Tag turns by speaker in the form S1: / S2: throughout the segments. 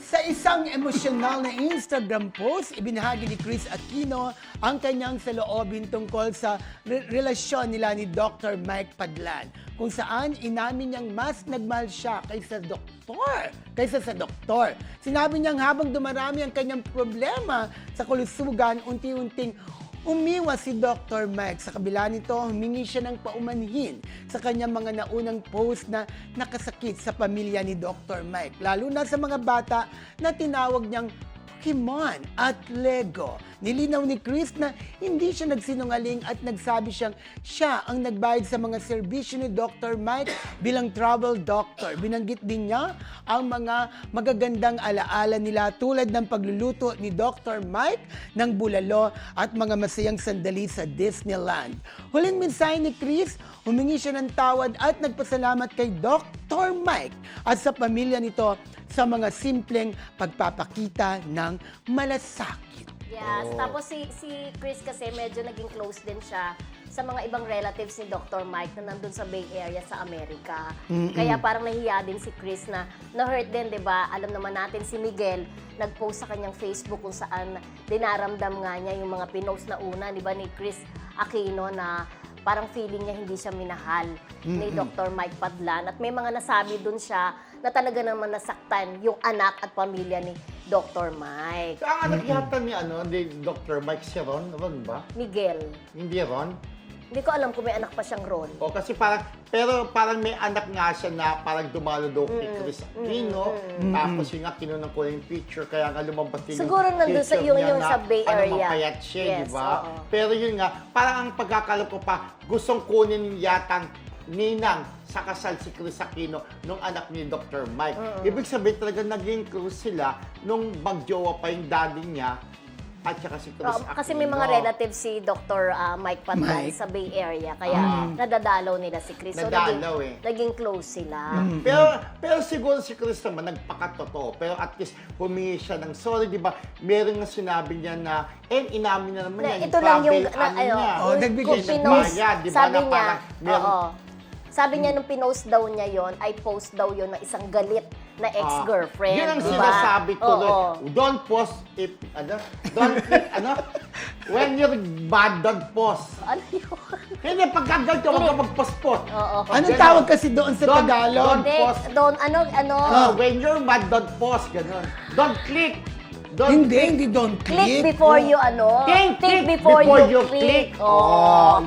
S1: Sa isang emosyonal na Instagram post, ibinahagi ni Chris Aquino ang kanyang saloobin tungkol sa relasyon nila ni Dr. Mike Padlan, kung saan inamin niyang mas nagmahal siya kaysa sa doktor. Sinabi niyang habang dumarami ang kanyang problema sa kalusugan, unti-unting umiwas si Dr. Mike. Sa kabila nito, humingi siya ng paumanhin sa kanyang mga naunang post na nakasakit sa pamilya ni Dr. Mike. Lalo na sa mga bata na tinawag niyang Pokemon at Lego. Nilinaw ni Chris na hindi siya nagsinungaling at nagsabi siya ang nagbayad sa mga serbisyo ni Dr. Mike bilang travel doctor. Binanggit din niya ang mga magagandang alaala nila tulad ng pagluluto ni Dr. Mike ng bulalo at mga masayang sandali sa Disneyland. Huling mensahe ni Chris, humingi siya ng tawad at nagpasalamat kay Dr. Mike at sa pamilya nito sa mga simpleng pagpapakita ng malasakit.
S2: Yes, tapos si Chris kasi medyo naging close din siya sa mga ibang relatives ni Dr. Mike na nandun sa Bay Area sa Amerika. Kaya parang nahiya din si Chris na na-hurt din, 'di ba? Alam naman natin si Miguel nag-post sa kanyang Facebook kung saan dinaramdam nga niya yung mga pinost na una, 'di ba, ni Chris Aquino na parang feeling niya hindi siya minahal ni Dr. Mike Padlan. At may mga nasabi dun siya na talaga naman nasaktan yung anak at pamilya ni Dr. Mike.
S3: So, ang anak yata ni Dr. Mike si Ron ba?
S2: Miguel.
S3: Hindi Ron?
S2: Hindi ko alam kung may anak pa siyang Ron.
S3: O kasi parang may anak nga siya na parang dumalo daw kay Chris Aquino. Tapos yung nga kinunan ko yung picture, kaya nga lumabas din
S2: Siguro nandun sa
S3: picture
S2: yung
S3: niya
S2: sa Bay Area.
S3: mapayat siya,
S2: Yes,
S3: di ba?
S2: oo.
S3: Pero yun nga, parang ang pagkakalam ko pa, gustong kunin yatang ninang sa kasal si Chris Aquino nung anak ni Dr. Mike. Ibig sabihin talaga naging close sila nung magjowa pa yung daddy niya at saka si Chris Aquino.
S2: Kasi may mga relatives si Dr. Mike Padlan sa Bay Area, kaya nadadalaw nila si Chris. So,
S3: Nadalaw
S2: naging close sila.
S3: Pero siguro si Chris naman nagpakatotoo. Pero at least humingi siya ng sorry, di ba? Meron nga sinabi niya na, inamin na naman niya.
S2: Ito lang yung,
S1: nagbigay siya ng
S3: bayad, di ba?
S2: Sabi
S3: Na
S2: niya,
S3: parang meron-
S2: sabi niya nung pinost daw niya yon, ay post daw yon ng isang galit na ex-girlfriend.
S3: Yun ang
S2: diba?
S3: sinasabi ko.
S2: Oo.
S3: Don't post don't click, when you're bad, don't post.
S2: Ano yun?
S3: Hindi, pagkagal ka, huwag ka mag-post-post.
S2: Oo.
S1: Anong tawag kasi doon sa Tagalog?
S2: Hindi,
S3: post. When you're mad, don't post. Ganun. Don't click.
S1: Hindi don't
S2: Click
S1: click.
S2: before you
S3: Think
S2: before you click.
S3: Oh.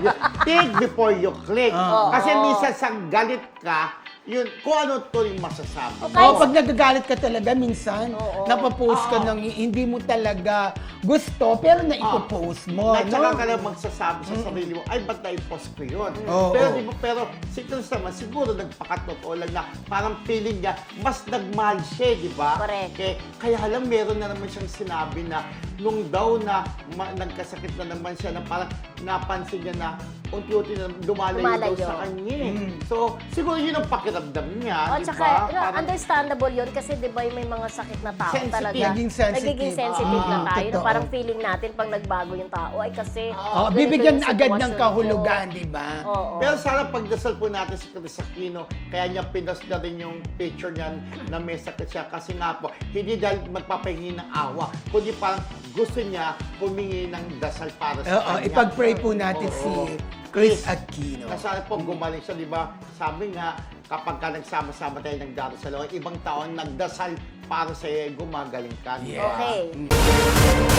S3: Think before you click. Kasi
S2: Oo.
S3: minsan sa galit ka, yun, kung ano to yung masasabi.
S2: Okay.
S1: Pag nagagalit ka talaga, minsan,
S2: Oo.
S1: napapost ka ng hindi mo talaga gusto, pero naipopost mo.
S3: Na tsaka
S1: no?
S3: ka lang magsasabi sa sarili mo, ay, ba't na-post ko yun?
S1: Oo.
S3: Pero si Chris naman, siguro nagpakatotoo lang na parang feeling niya, mas nagmahal siya, di ba?
S2: Correct.
S3: Kaya lang, meron na naman siyang sinabi na nung daw na nagkasakit na naman siya, na parang napansin niya na unti-unti na lumalayo daw
S2: Lumalayo.
S3: sa kanya. So, siguro yun ang pakiramdam niya,
S2: O,
S3: di
S2: tsaka,
S3: ba? Parang-
S2: understandable yun kasi di ba may mga sakit na tao
S3: Sensitive.
S2: talaga.
S1: Naging sensitive.
S2: Nagiging sensitive na tayo.
S1: Totoo.
S2: Na parang feeling natin pag nagbago yung tao ay kasi ganito
S1: Bibigyan
S2: yung
S1: agad ng
S2: sitwasyon
S1: kahulugan,
S2: ko.
S1: di ba?
S2: Oo.
S3: Pero sana pagdasal po natin si Chris Aquino, kaya niya pinost na rin yung picture niya na may sakit siya. Kasi nga po, hindi dahil magpapahingi ng awa, kundi parang gusto niya humingi ng dasal para sa kanya.
S1: Ipag-pray po natin si Chris Aquino.
S3: Na sana po gumaling siya, di ba? Sabi nga, kapag ka nagsama-sama tayo nagdarasal, o ibang taon nagdasal para sa iyo, gumagaling ka. di ba?
S2: Okay.